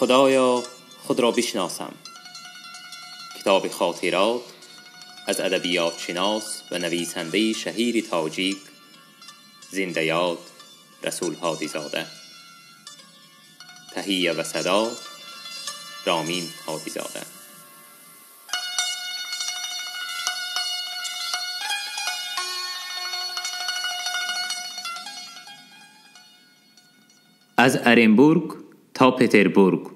خدایا خود را بشناسم. کتاب خاطرات از ادبیات شناس و نویسنده شهیر تاجیک زنده یاد رسول هادی زاده. تهیه و صدا رامین هادی زاده. از ارنبورگ تا پتربورگ.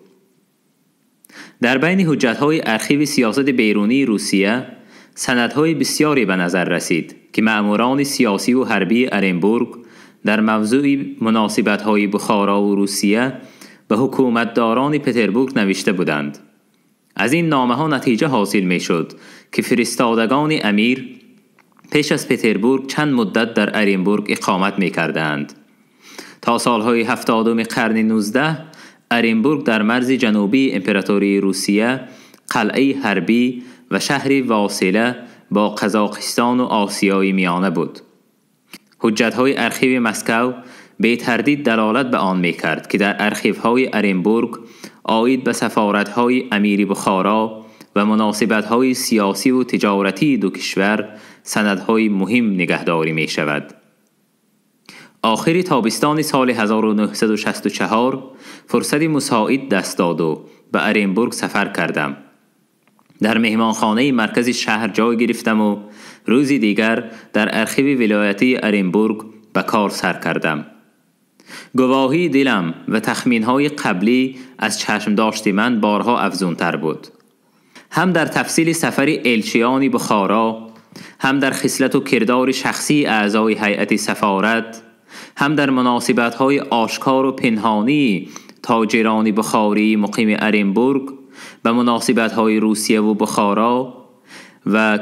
در بین حجت‌های ارشیو سیاست بیرونی روسیه سندهای بسیاری به نظر رسید که مأموران سیاسی و حربی ارنبورگ در موضوع مناسبت‌های بخارا و روسیه به حکومتداران پتربورگ نوشته بودند. از این نامه‌ها نتیجه حاصل می‌شد که فرستادگان امیر پیش از پتربورگ چند مدت در ارنبورگ اقامت می‌کردند. تا سالهای 70 قرن 19 ارنبورگ در مرز جنوبی امپراتوری روسیه قلعه حربی و شهری واصله با قزاقستان و آسیای میانه بود. حجت‌های ارشیو مسکو به تردید دلالت به آن می‌کرد که در ارشیوهای ارنبورگ عاید به سفارت‌های امیری بخارا و مناسبت‌های سیاسی و تجارتی دو کشور سندهای مهم نگهداری می‌شود. آخر تابستان سال 1964 فرصت مساعد دست داد و به ارنبورگ سفر کردم. در مهمانخانه مرکز شهر جای گرفتم و روزی دیگر در ارشیو ولایتی ارنبورگ به کار سر کردم. گواهی دلم و تخمینهای قبلی از چشم داشت من بارها افزونتر بود. هم در تفصیل سفر الچیان بخارا، هم در خصلت و کردار شخصی اعضای هیئت سفارت، هم در مناسبت‌های آشکار و پنهانی تاجران بخاری مقیم ارنبورگ به مناسبت‌های روسیه و بخارا و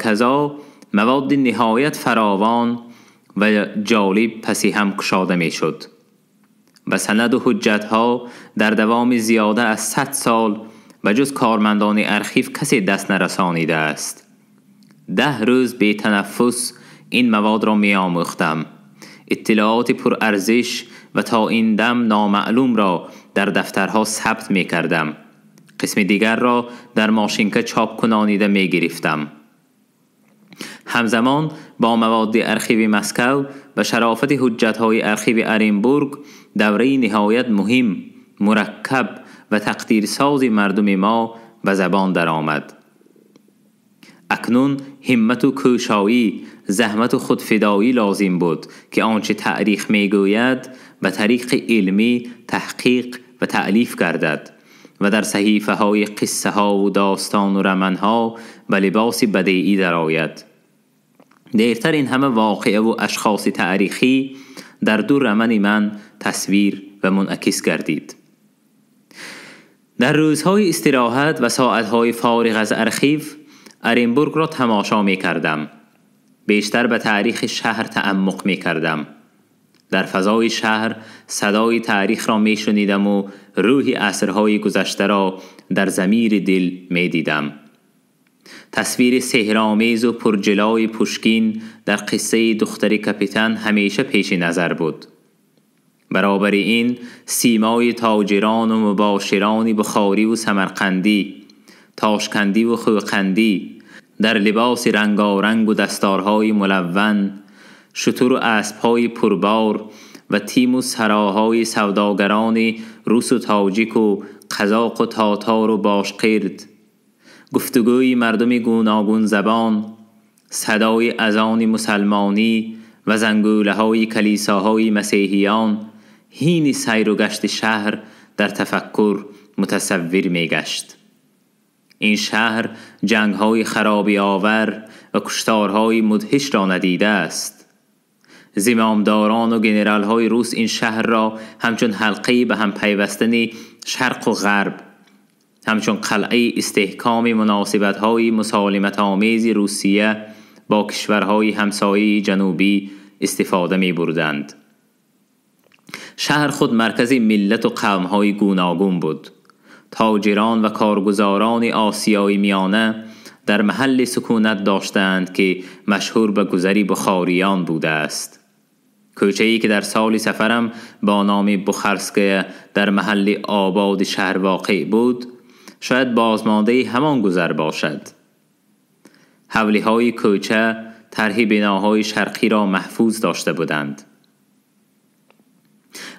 کذا مواد نهایت فراوان و جالب پسی هم کشاده می شد. و سند و حجت‌ها در دوام زیاده از 100 سال و جز کارمندان ارشیو کسی دست نرسانیده است. 10 روز بی تنفس این مواد را می آموختم. اطلاعات پر ارزش و تا این دم نامعلوم را در دفترها ثبت می کردم. قسم دیگر را در ماشینکه چاپ کنانیده می گرفتم. همزمان با مواد ارشیو مسکو و شرافت حجت‌های ارشیو ارنبورگ دوره نهایت مهم، مرکب و تقدیرساز مردم ما به زبان درآمد. اکنون همت و کوشایی، زحمت و خودفدایی لازم بود که آنچه تاریخ میگوید به طریق علمی تحقیق و تألیف گردد و در صحیفه های قصه ها و داستان و رمن ها به لباس بدیعی درآید. دیرتر این همه واقعه و اشخاص تاریخی در دو رمن من تصویر و منعکس گردید. در روزهای استراحت و ساعتهای فارغ از ارشیو ارنبورگ را تماشا می کردم. بیشتر به تاریخ شهر تعمق می کردم. در فضای شهر صدای تاریخ را می شنیدم و روح عصرهای گذشته را در ضمیر دل می دیدم. تصویر سحرآمیز و پرجلای پوشکین در قصه دختر کاپیتان همیشه پیش نظر بود. برابر این سیمای تاجران و مباشران بخاری و سمرقندی، تاشکندی و خوقندی در لباس رنگارنگ و دستارهای ملون، شتر و اسب‌های پربار و تیم و سراهای سوداگران روس و تاجیک و قزاق و تاتار و باشقرد، گفتگوی مردم گوناگون زبان، صدای اذان مسلمانی و زنگوله‌های کلیساهای مسیحیان، حین سیر و گشت شهر در تفکر متصور می‌گشت. این شهر جنگ‌های خرابی آور و کشتارهای مدهش را ندیده است. زمامداران و گنرال‌های روس این شهر را همچون حلقه‌ای به هم پیوستن شرق و غرب، همچون قلعه استحکام مناسبت‌های مسالمت‌آمیز روسیه با کشورهای همسایه جنوبی استفاده می‌بردند. شهر خود مرکز ملت و قوم‌های گوناگون بود. تاجران و کارگزاران آسیای میانه در محل سکونت داشتند که مشهور به گذری بخاریان بوده است. کوچه‌ای که در سالی سفرم با نام بخارسکه در محل آباد شهر واقع بود، شاید بازمانده همان گذر باشد. حولی‌های کوچه طرح بناهای شرقی را محفوظ داشته بودند.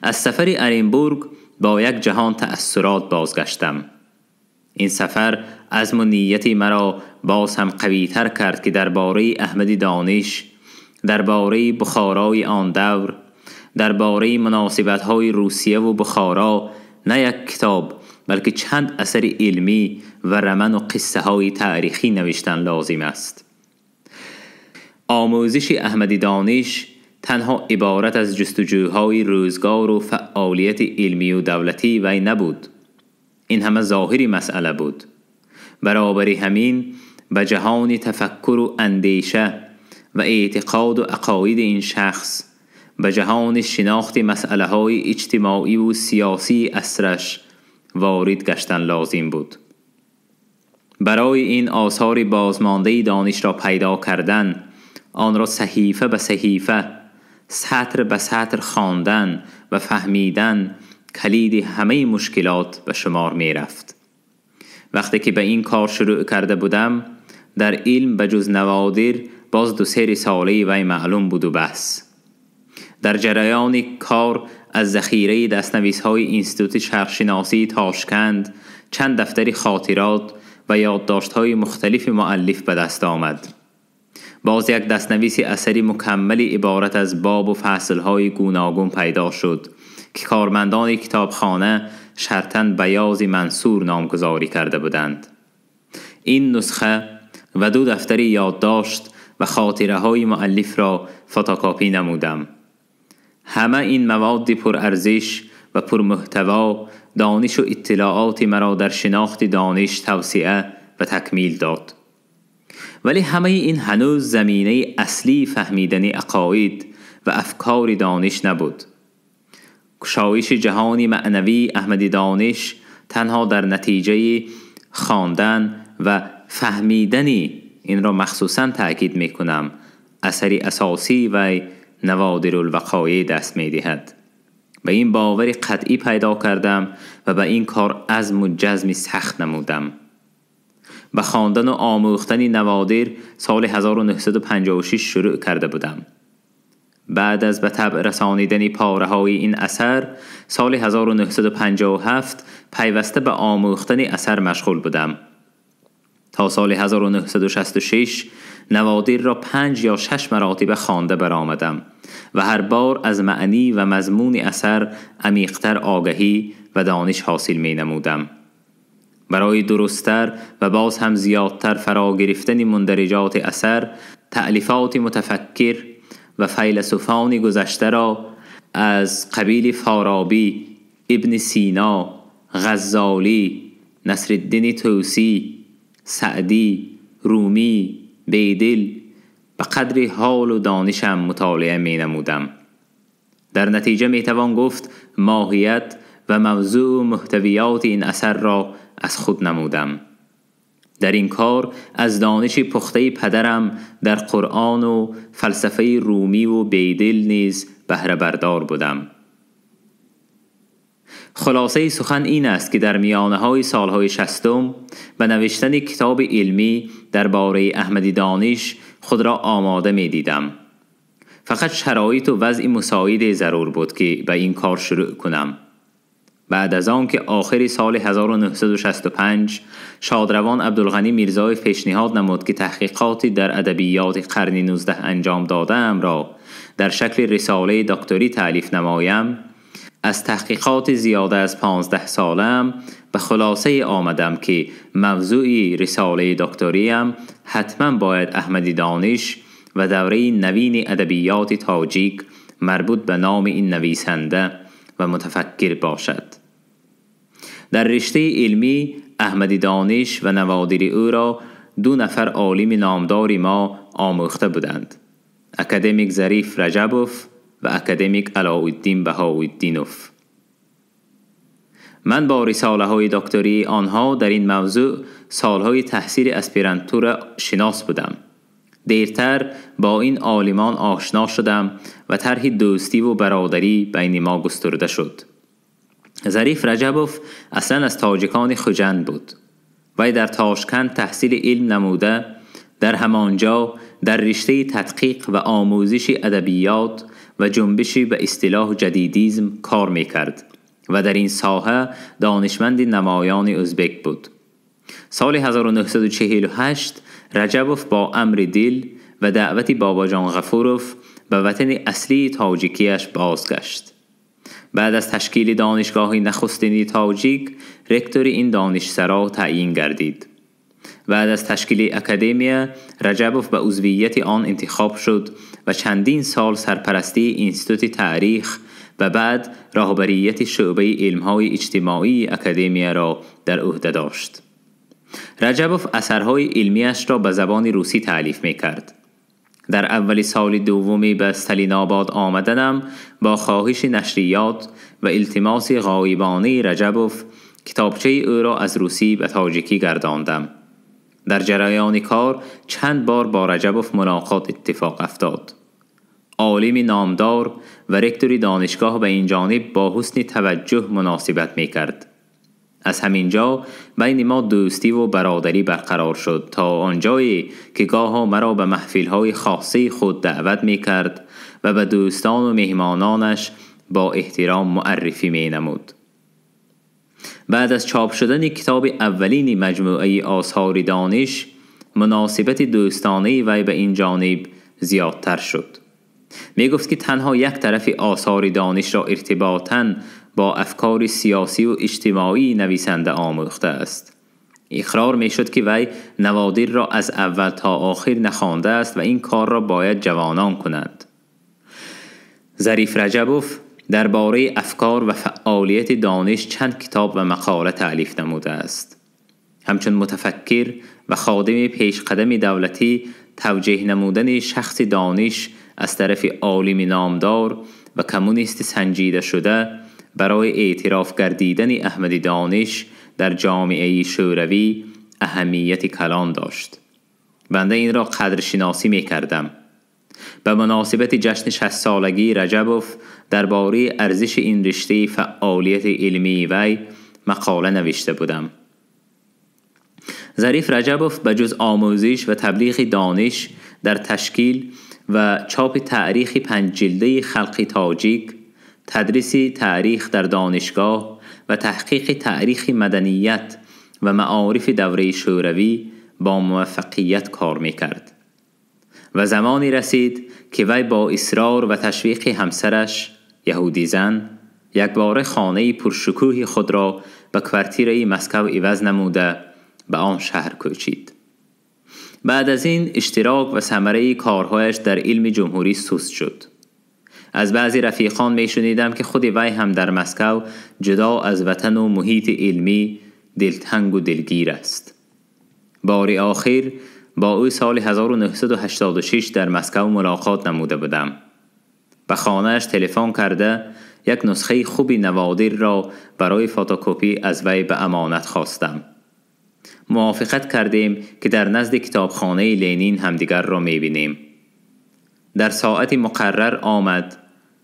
از سفر ارینبورگ با یک جهان تأثرات بازگشتم. این سفر عزم و نیتی مرا باز هم قوی‌تر کرد که درباره احمدی دانش، درباره بخارای آن دور، درباره مناسبت‌های روسیه و بخارا نه یک کتاب بلکه چند اثر علمی و رمن و قصه‌های تاریخی نوشتن لازم است. آموزش احمدی دانش تنها عبارت از جستجوهای روزگار و فعالیت علمی و دولتی وی نبود. این همه ظاهری مسئله بود. برابر همین به جهان تفکر و اندیشه و اعتقاد و عقاید این شخص، به جهان شناخت مسئله های اجتماعی و سیاسی عصرش وارد گشتن لازم بود. برای این آثار بازمانده دانش را پیدا کردن، آن را صحیفه به صحیفه، سطر به سطر خواندن و فهمیدن کلید همه مشکلات به شمار می رفت. وقتی که به این کار شروع کرده بودم، در علم بجز نوادر باز 2-3 رساله وی معلوم بود و بس. در جریان کار از ذخیره دستنویس‌های انستیتوت شرقشناسی تاشکند چند دفتر خاطرات و یادداشت‌های مختلف مؤلف به دست آمد. باز یک دستنویس اثری مکمل عبارت از باب و فصل‌های گوناگون پیدا شد که کارمندان کتابخانه شرطاً بیاض منصور نامگذاری کرده بودند. این نسخه و 2 دفتر یادداشت و خاطره های مؤلف را فتوکپی نمودم. همه این مواد پرارزش و پرمحتوا دانش و اطلاعات مرا در شناخت دانش توسعه و تکمیل داد. ولی همه این هنوز زمینه اصلی فهمیدن عقاید و افکار دانش نبود. گشایش جهانی معنوی احمدی دانش تنها در نتیجه خواندن و فهمیدن، این را مخصوصاً تأکید می کنم، اثری اساسی و نوادر الوقایع دست می دهد. به این باور قطعی پیدا کردم و به این کار عزم و جزم سخت نمودم. به خواندن و آموختن نوادر سال 1956 شروع کرده بودم. بعد از به طبع رسانیدن پاره‌های این اثر، سال 1957 پیوسته به آموختن اثر مشغول بودم. تا سال 1966 نوادر را 5 یا 6 مراتب خوانده برآمدم و هر بار از معنی و مضمون اثر عمیق‌تر آگاهی و دانش حاصل می نمودم. برای درست‌تر و باز هم زیادتر فرا گرفتن مندرجات اثر، تألیفات متفکر و فیلسوفان گذشته را از قبیل فارابی، ابن سینا، غزالی، نصرالدین طوسی، سعدی، رومی، بیدل به قدر حال و دانشم مطالعه می نمودم. در نتیجه می توان گفت ماهیت و موضوع و محتویات این اثر را از خود نمودم. در این کار از دانش پخته پدرم در قرآن و فلسفه رومی و بیدل نیز بهره بردار بودم. خلاصه سخن این است که در میانه‌های سالهای 60 به نوشتن کتاب علمی درباره احمدی دانش خود را آماده می دیدم. فقط شرایط و وضع مساعد ضرور بود که به این کار شروع کنم. بعد از آن که آخر سال 1965 شادروان عبدالغنی میرزای پیشنهاد نمود که تحقیقاتی در ادبیات قرن 19 انجام داده‌ام را در شکل رساله دکتری تألیف نمایم، از تحقیقات زیاده از 15 سالم به خلاصه آمدم که موضوع رساله دکتریم حتما باید احمدی دانش و دوره نوین ادبیات تاجیک مربوط به نام این نویسنده و متفکر باشد. در رشته علمی احمدی دانش و نوادر او را 2 نفر عالم نامدار ما آموخته بودند: اکادمیک ظریف رجبوف و اکادمیک علاءالدین بهاءالدینوف. من با رساله های دکتری آنها در این موضوع سالهای تحصیل اسپیرانتور شناس بودم. دیرتر با این عالمان آشنا شدم و طرحی دوستی و برادری بین ما گسترده شد. ظریف رجبوف اصلا از تاجیکان خوجند بود. وی در تاشکند تحصیل علم نموده، در همانجا در رشته تدقیق و آموزش ادبیات و جنبشی به اصطلاح جدیدیزم کار میکرد و در این ساحه دانشمند نمایان ازبک بود. سال 1948 رجبوف با امر دل و دعوت بابا جان غفوروف به وطن اصلی تاجیکیش بازگشت. بعد از تشکیل دانشگاه نخستین تاجیک، رکتور این دانشسرا تعیین گردید. بعد از تشکیل اکادمی، رجبوف به عضویت آن انتخاب شد و چندین سال سرپرستی انستیتوت تاریخ و بعد راهبریت شعبه علم‌های اجتماعی اکادمی را در عهده داشت. رجبوف اثرهای علمیش را به زبان روسی تألیف می‌کرد. در اول سال دومی به استالیناباد آمدنم با خواهش نشریات و التماس غایبانه رجبوف کتابچه او را از روسی به تاجیکی گرداندم. در جریان کار چند بار با رجبوف ملاقات اتفاق افتاد. عالم نامدار و رکتور دانشگاه به این جانب با حسن توجه مناسبت می‌کرد. از همینجا بین ما دوستی و برادری برقرار شد تا آنجایی که گاها مرا به محفل‌های خاصه خود دعوت می‌کرد و به دوستان و مهمانانش با احترام معرفی می‌نمود. بعد از چاپ شدن کتاب اولین مجموعه آثار دانش، مناسبت دوستانه وی به این جانب زیادتر شد. می گفت که تنها یک طرف آثار دانش را ارتباطاً با افکار سیاسی و اجتماعی نویسنده آموخته است. اقرار می شد که وی نوادر را از اول تا آخر نخوانده است و این کار را باید جوانان کنند. ظریف رجبوف درباره افکار و فعالیت دانش چند کتاب و مقاله تألیف نموده است. همچون متفکر و خادم پیشقدم دولتی توجیه نمودن شخص دانش از طرف عالم نامدار و کمونیست سنجیده شده برای اعتراف گردیدن احمد دانش در جامعه شوروی اهمیت کلان داشت. بنده این را قدرشناسی می کردم. به مناسبت جشن 60 سالگی رجبوف درباره ارزش این رشته فعالیت علمی وی مقاله نوشته بودم. ظریف رجبوف به جز آموزش و تبلیغ دانش در تشکیل و چاپ تاریخ 5 جلده خلق تاجیک، تدریس تاریخ در دانشگاه و تحقیق تاریخ مدنیت و معارف دوره شوروی با موفقیت کار میکرد. و زمانی رسید که وی با اصرار و تشویق همسرش یهودی زن یک بار خانه پرشکوه خود را به کوارتیره مسکو عوض نموده به آن شهر کوچید. بعد از این اشتراک و ثمره کارهایش در علم جمهوری سست شد. از بعضی رفیقان می شنیدم که خود وی هم در مسکو جدا از وطن و محیط علمی دلتنگ و دلگیر است. بار آخر با او سال 1986 در مسکو ملاقات نموده بودم. به خانه‌اش تلفن کرده یک نسخه خوبی نوادر را برای فتوکپی از وی به امانت خواستم. موافقت کردیم که در نزد کتابخانه لنین همدیگر را می‌بینیم. در ساعت مقرر آمد،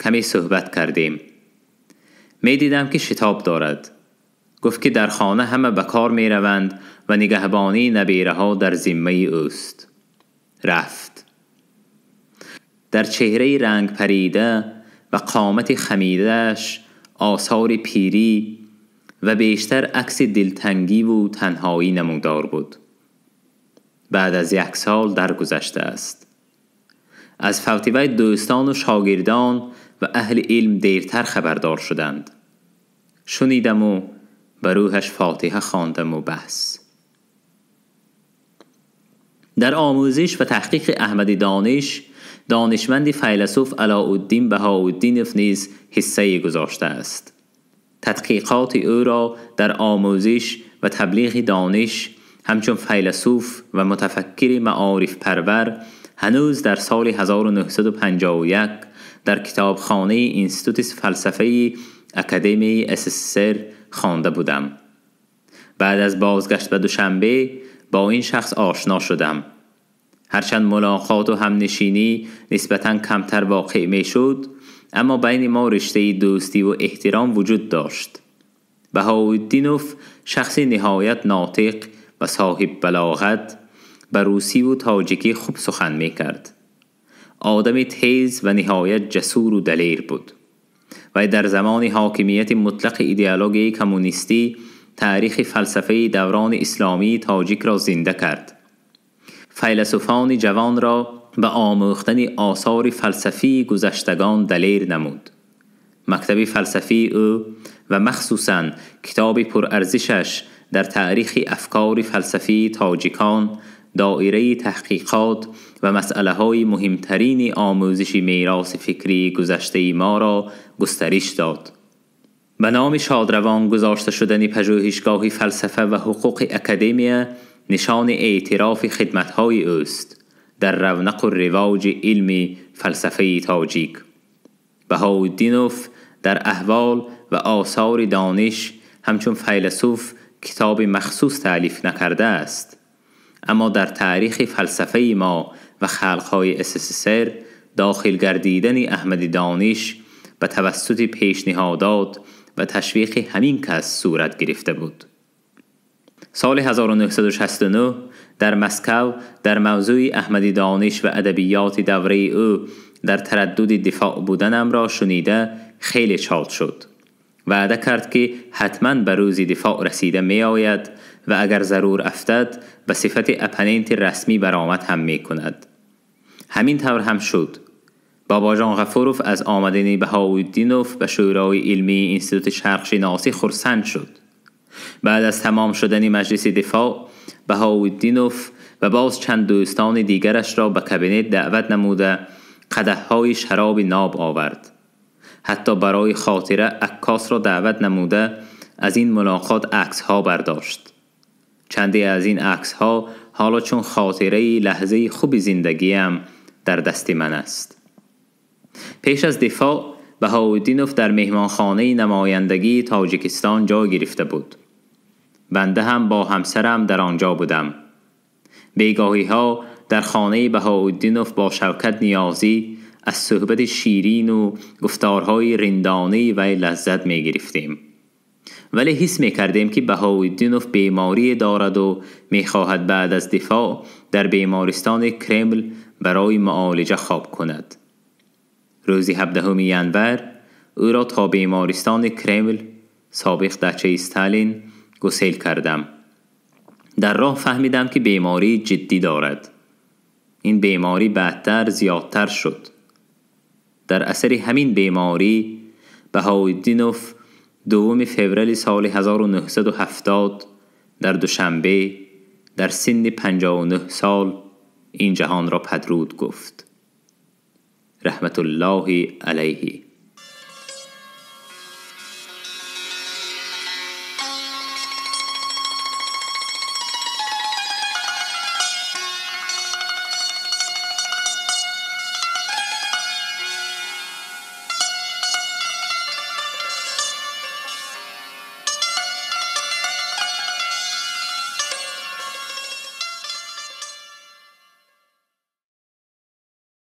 کمی صحبت کردیم. می‌دیدم که شتاب دارد. گفت که در خانه همه به کار می‌روند و نگهبانی نبیره‌ها در ذمه اوست. رفت. در چهره رنگ پریده و قامت خمیده‌اش آثار پیری و بیشتر عکس دلتنگی و تنهایی نمودار بود. بعد از 1 سال درگذشته است. از فوت وی دوستان و شاگردان و اهل علم دیرتر خبردار شدند. شنیدم و به روحش فاتحه خواندم و بس. در آموزش و تحقیق احمد دانش، دانشمند فیلسوف علاءالدین بهاءالدینوف نیز حصه گذاشته است. تدقیقات او را در آموزش و تبلیغ دانش همچون فیلسوف و متفکر معارف پرور هنوز در سال 1951 در کتابخانه انستیتوت فلسفه اکادمی SSSR خوانده بودم. بعد از بازگشت به دوشنبه با این شخص آشنا شدم. هرچند ملاقات و همنشینی نسبتاً کمتر واقع می شد، اما بین ما رشته دوستی و احترام وجود داشت. بهاءالدینوف شخصی نهایت ناطق و صاحب بلاغت، به روسی و تاجیکی خوب سخن می کرد. آدم تیز و نهایت جسور و دلیر بود و در زمان حاکمیت مطلق ایدئولوژی کمونیستی تاریخ فلسفه دوران اسلامی تاجیک را زنده کرد. فیلسوفان جوان را به آموختن آثار فلسفی گذشتگان دلیر نمود. مکتب فلسفی او و مخصوصاً کتاب پرارزشش در تاریخ افکار فلسفی تاجیکان دایره تحقیقات و مسئله‌های مهمترین آموزشی میراث فکری گذشته ما را گسترش داد. به نام شادروان گذاشته شدن پژوهشگاه فلسفه و حقوق اکادمیا نشان اعتراف خدمت‌های اوست در رونق و رواج علم فلسفه تاجیک. بهاءالدینوف در احوال و آثار دانش همچون فیلسوف کتاب مخصوص تألیف نکرده است، اما در تاریخ فلسفه ما و خلق‌های SSSR داخل گردیدن احمد دانش به توسط پیشنهادات و تشویق همین کس صورت گرفته بود. سال 1969 در مسکو در موضوع احمد دانش و ادبیات دوره او در تردد دفاع بودنم را شنیده خیلی شاد شد. وعده کرد که حتما به روز دفاع رسیده می آید و اگر ضرور افتد به صفت اپننت رسمی برآمد هم می کند. همین طور هم شد. بابا جان غفوروف از آمدن بهاءالدینوف به شورای علمی انستیتوت شرق شناسی خرسند شد. بعد از تمام شدن مجلس دفاع، بهاءالدینوف و باز چند دوستان دیگرش را به کابینت دعوت نموده قدح‌های شراب ناب آورد. حتی برای خاطره عکاس را دعوت نموده از این ملاقات عکس‌ها برداشت. چندی از این عکس‌ها حالا چون خاطره لحظه خوب زندگیم در دست من است. پیش از دفاع بهاءالدینوف در مهمانخانه نمایندگی تاجیکستان جا گرفته بود. بنده هم با همسرم در آنجا بودم. بیگاهی‌ها در خانه بهاءالدینوف با شوکت نیازی از صحبت شیرین و گفتارهای رندانه و لذت می گرفتیم. ولی حس می کردیم که بهاءالدینوف بیماری دارد و می خواهد بعد از دفاع در بیمارستان کرمل برای معالجه خواب کند. روز 17 ژانویه او را تا بیمارستان کرمل سابق دچه استالین گسیل کردم. در راه فهمیدم که بیماری جدی دارد. این بیماری بعدتر زیادتر شد. در اثر همین بیماری بهاءالدینوف 2 فوریه سال 1970 در دوشنبه در سن 59 سال این جهان را پدرود گفت. رحمت الله علیه.